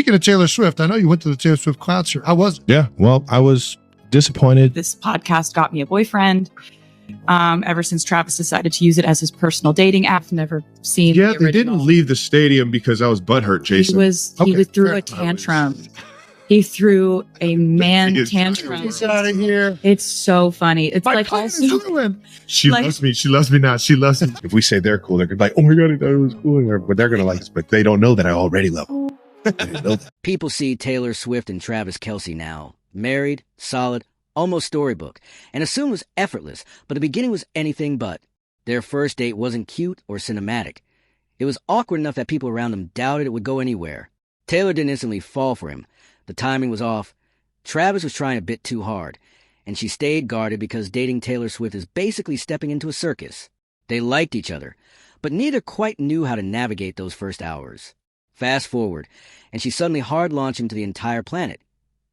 Speaking of Taylor Swift, I know you went to the Taylor Swift concert. How was it? Yeah, well, I was disappointed. This podcast got me a boyfriend. Ever since Travis decided to use it as his personal dating app, never seen. Yeah, the they original. didn't leave the stadium because I was butthurt, Jason. He threw a tantrum. He threw a man tantrum. Get out of here. It's so funny. It's My like plan also is ruined. She like- loves me. She loves me not. She loves me. If we say they're cool, they're gonna be like, oh my God, he thought it was cool. But they're going to like us. But they don't know that I already love them. They didn't know that. People see Taylor Swift and Travis Kelce now. Married, solid, almost storybook, and assume it was effortless, but the beginning was anything but. Their first date wasn't cute or cinematic. It was awkward enough that people around them doubted it would go anywhere. Taylor didn't instantly fall for him. The timing was off. Travis was trying a bit too hard, and she stayed guarded because dating Taylor Swift is basically stepping into a circus. They liked each other, but neither quite knew how to navigate those first hours. Fast forward, and she suddenly hard-launched him to the entire planet.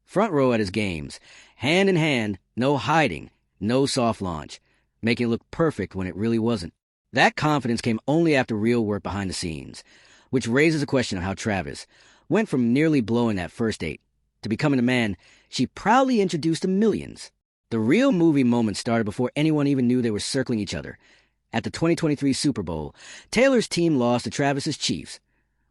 Front row at his games, hand in hand, no hiding, no soft launch, making it look perfect when it really wasn't. That confidence came only after real work behind the scenes, which raises a question of how Travis went from nearly blowing that first date to becoming a man she proudly introduced to millions. The real movie moment started before anyone even knew they were circling each other. At the 2023 Super Bowl, Taylor's team lost to Travis's Chiefs,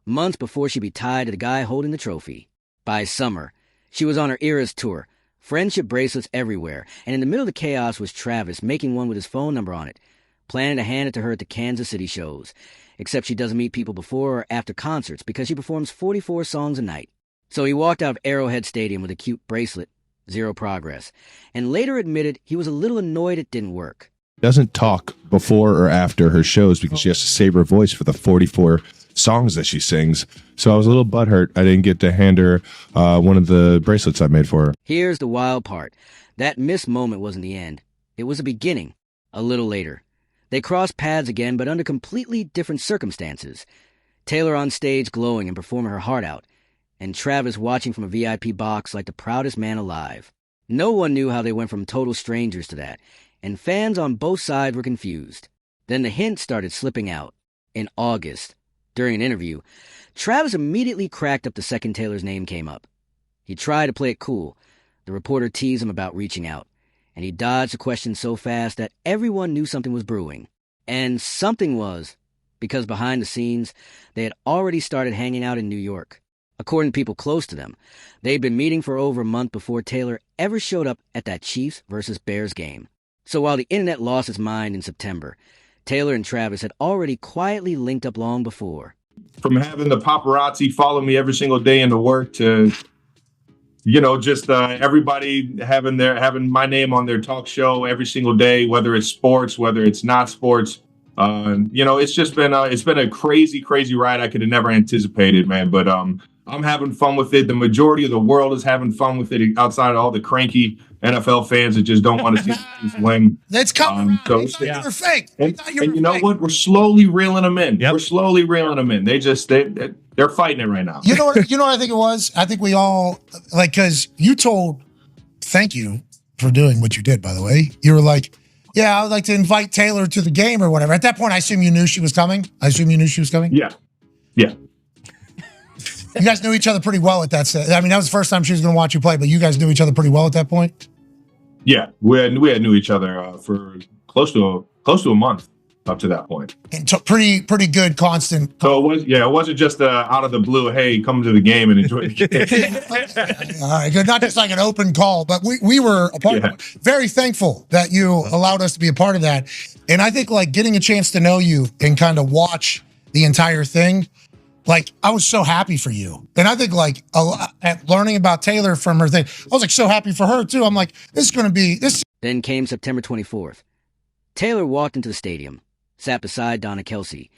months before she'd be tied to the guy holding the trophy. By summer, she was on her Eras tour, friendship bracelets everywhere, and in the middle of the chaos was Travis making one with his phone number on it, planning to hand it to her at the Kansas City shows, except she doesn't meet people before or after concerts because she performs 44 songs a night. So he walked out of Arrowhead Stadium with a cute bracelet, zero progress, and later admitted he was a little annoyed it didn't work. Doesn't talk before or after her shows because she has to save her voice for the 44 songs that she sings. So I was a little butthurt I didn't get to hand her one of the bracelets I made for her. Here's the wild part. That missed moment wasn't the end. It was a beginning, a little later. They crossed paths again, but under completely different circumstances. Taylor on stage glowing and performing her heart out, and Travis watching from a VIP box like the proudest man alive. No one knew how they went from total strangers to that, and fans on both sides were confused. Then the hint started slipping out. In August, during an interview, Travis immediately cracked up the second Taylor's name came up. He tried to play it cool. The reporter teased him about reaching out, and he dodged the question so fast that everyone knew something was brewing. And something was, because behind the scenes, they had already started hanging out in New York. According to people close to them, they'd been meeting for over a month before Taylor ever showed up at that Chiefs versus Bears game. So while the internet lost its mind in September, Taylor and Travis had already quietly linked up long before. From having the paparazzi follow me every single day into work to, just everybody having my name on their talk show every single day, whether it's sports, whether it's not sports. It's just been a crazy, crazy ride I could have never anticipated, man. But I'm having fun with it. The majority of the world is having fun with it outside of all the cranky NFL fans that just don't want to see the Chiefs win. That's coming. So They thought you were fake. And you know what? We're slowly reeling them in. Yep. We're slowly reeling them in. They're fighting it right now. You know what I think it was? I think we all, because you told, thank you for doing what you did, by the way. You were like, yeah, I would like to invite Taylor to the game or whatever. At that point, I assume you knew she was coming. Yeah. You guys knew each other pretty well at that stage. I mean, that was the first time she was going to watch you play, but you guys knew each other pretty well at that point? Yeah. We had knew each other for close to a month up to that point. And pretty good constant. So it wasn't just out of the blue, hey, come to the game and enjoy the game. All right, good. Not just like an open call, but we were a part of it. Very thankful that you allowed us to be a part of that. And I think getting a chance to know you and kind of watch the entire thing, I was so happy for you. And I think at learning about Taylor from her thing, I was so happy for her too. I'm like, this is going to be this. Then came September 24th. Taylor walked into the stadium, sat beside Donna Kelce,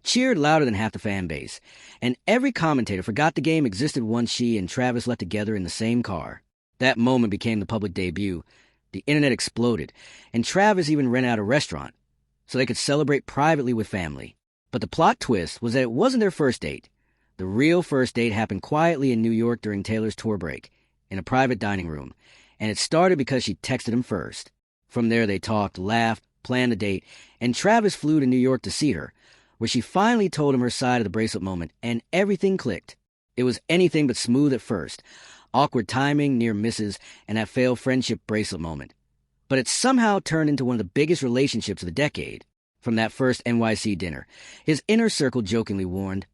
cheered louder than half the fan base, and every commentator forgot the game existed once she and Travis left together in the same car. That moment became the public debut. The internet exploded, and Travis even rented out a restaurant so they could celebrate privately with family. But the plot twist was that it wasn't their first date. The real first date happened quietly in New York during Taylor's tour break, in a private dining room, and it started because she texted him first. From there they talked, laughed, planned a date, and Travis flew to New York to see her, where she finally told him her side of the bracelet moment, and everything clicked. It was anything but smooth at first. Awkward timing, near misses, and that failed friendship bracelet moment. But it somehow turned into one of the biggest relationships of the decade. From that first NYC dinner, his inner circle jokingly warned,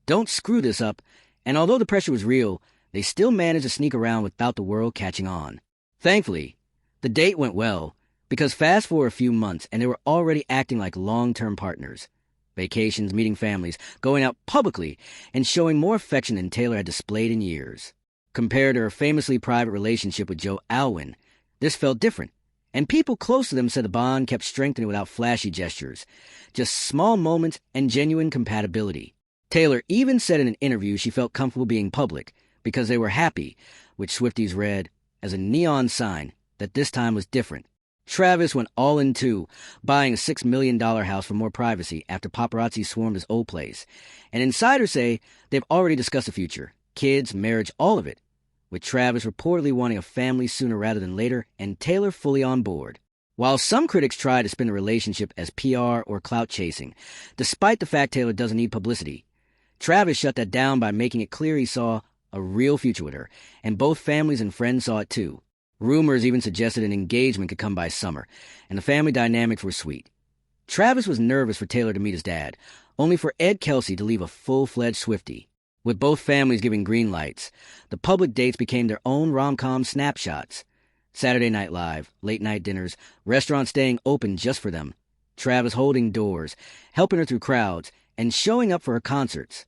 "Don't screw this up," and although the pressure was real, they still managed to sneak around without the world catching on. Thankfully, the date went well, because fast forward a few months and they were already acting like long-term partners. Vacations, meeting families, going out publicly, and showing more affection than Taylor had displayed in years. Compared to her famously private relationship with Joe Alwyn, this felt different, and people close to them said the bond kept strengthening without flashy gestures, just small moments and genuine compatibility. Taylor even said in an interview she felt comfortable being public because they were happy, which Swifties read as a neon sign that this time was different. Travis went all in too, buying a $6 million house for more privacy after paparazzi swarmed his old place. And insiders say they've already discussed the future, kids, marriage, all of it, with Travis reportedly wanting a family sooner rather than later and Taylor fully on board. While some critics try to spin the relationship as PR or clout chasing, despite the fact Taylor doesn't need publicity, Travis shut that down by making it clear he saw a real future with her, and both families and friends saw it too. Rumors even suggested an engagement could come by summer, and the family dynamics were sweet. Travis was nervous for Taylor to meet his dad, only for Ed Kelsey to leave a full-fledged Swiftie. With both families giving green lights, the public dates became their own rom-com snapshots. Saturday Night Live, late-night dinners, restaurants staying open just for them, Travis holding doors, helping her through crowds, and showing up for her concerts.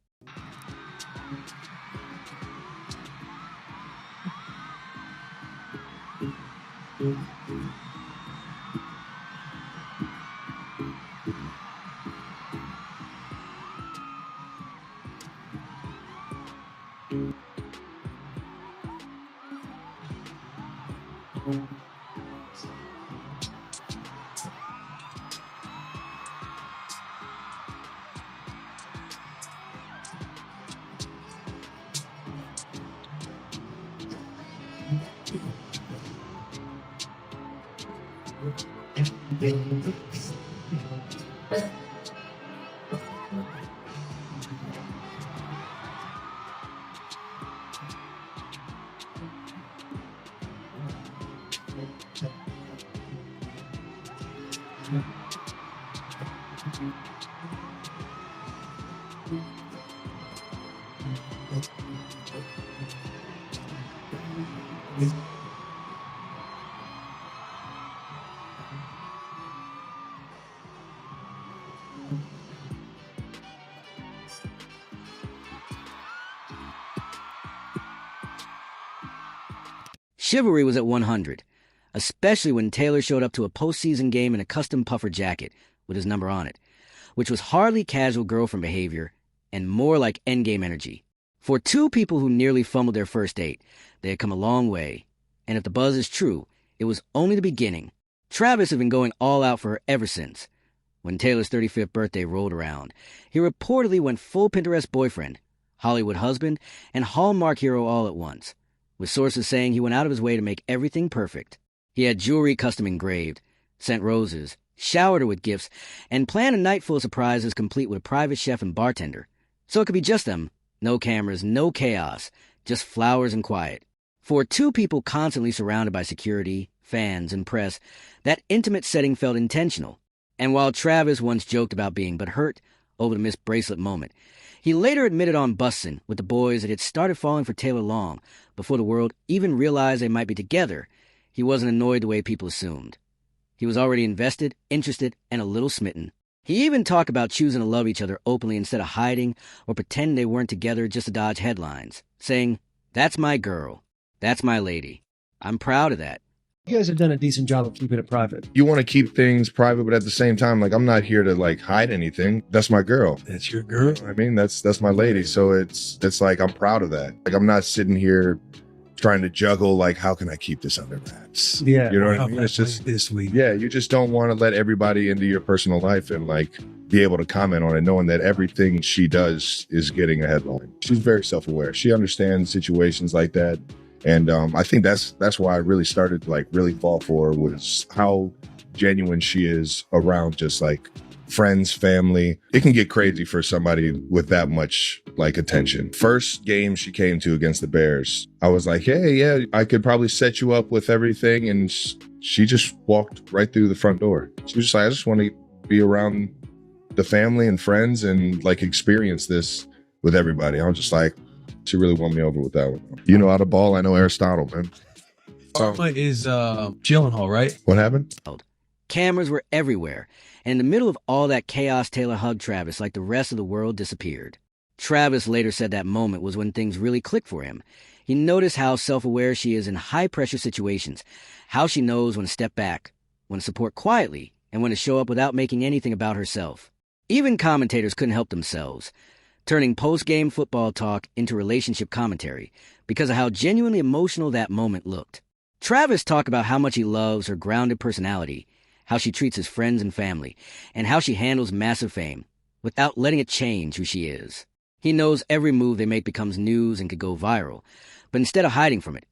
Chivalry was at 100, especially when Taylor showed up to a postseason game in a custom puffer jacket with his number on it, which was hardly casual girlfriend behavior and more like endgame energy. For two people who nearly fumbled their first date, they had come a long way, and if the buzz is true, it was only the beginning. Travis had been going all out for her ever since. When Taylor's 35th birthday rolled around, he reportedly went full Pinterest boyfriend, Hollywood husband, and Hallmark hero all at once, with sources saying he went out of his way to make everything perfect. He had jewelry custom engraved, sent roses, showered her with gifts, and planned a night full of surprises complete with a private chef and bartender. So it could be just them, no cameras, no chaos, just flowers and quiet. For two people constantly surrounded by security, fans, and press, that intimate setting felt intentional. And while Travis once joked about being butthurt over the missed bracelet moment, he later admitted on Bussin' with the boys that he had started falling for Taylor long before the world even realized they might be together. He wasn't annoyed the way people assumed. He was already invested, interested, and a little smitten. He even talked about choosing to love each other openly instead of hiding or pretending they weren't together just to dodge headlines, saying, "That's my girl. That's my lady. I'm proud of that." You guys have done a decent job of keeping it private. You want to keep things private, but at the same time, like, I'm not here to like hide anything. That's my girl. That's your girl. I mean, that's my lady. So it's like, I'm proud of that. Like, I'm not sitting here trying to juggle, like, how can I keep this under wraps? Yeah. You know what I mean? It's just this week. Yeah, you just don't want to let everybody into your personal life and like be able to comment on it, knowing that everything she does is getting a headline. She's very self-aware. She understands situations like that. And I think that's why I really started to like really fall for her, was how genuine she is around just like friends, family. It can get crazy for somebody with that much like attention. First game she came to against the Bears, I was like, hey, yeah, I could probably set you up with everything. And she just walked right through the front door. She was just like, I just want to be around the family and friends and like experience this with everybody. I was just like, she really won me over with that one. You know, out of ball, I know Aristotle, man. What is Gyllenhaal, right? What happened? Cameras were everywhere, and in the middle of all that chaos, Taylor hugged Travis like the rest of the world disappeared. Travis later said that moment was when things really clicked for him. He noticed how self-aware she is in high-pressure situations, how she knows when to step back, when to support quietly, and when to show up without making anything about herself. Even commentators couldn't help themselves, turning post-game football talk into relationship commentary because of how genuinely emotional that moment looked. Travis talked about how much he loves her grounded personality, how she treats his friends and family, and how she handles massive fame without letting it change who she is. He knows every move they make becomes news and could go viral, but instead of hiding from it,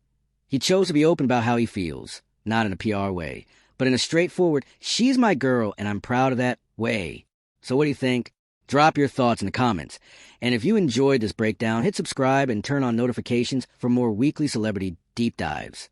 he chose to be open about how he feels, not in a PR way, but in a straightforward, she's my girl and I'm proud of that way. So what do you think? Drop your thoughts in the comments. And if you enjoyed this breakdown, hit subscribe and turn on notifications for more weekly celebrity deep dives.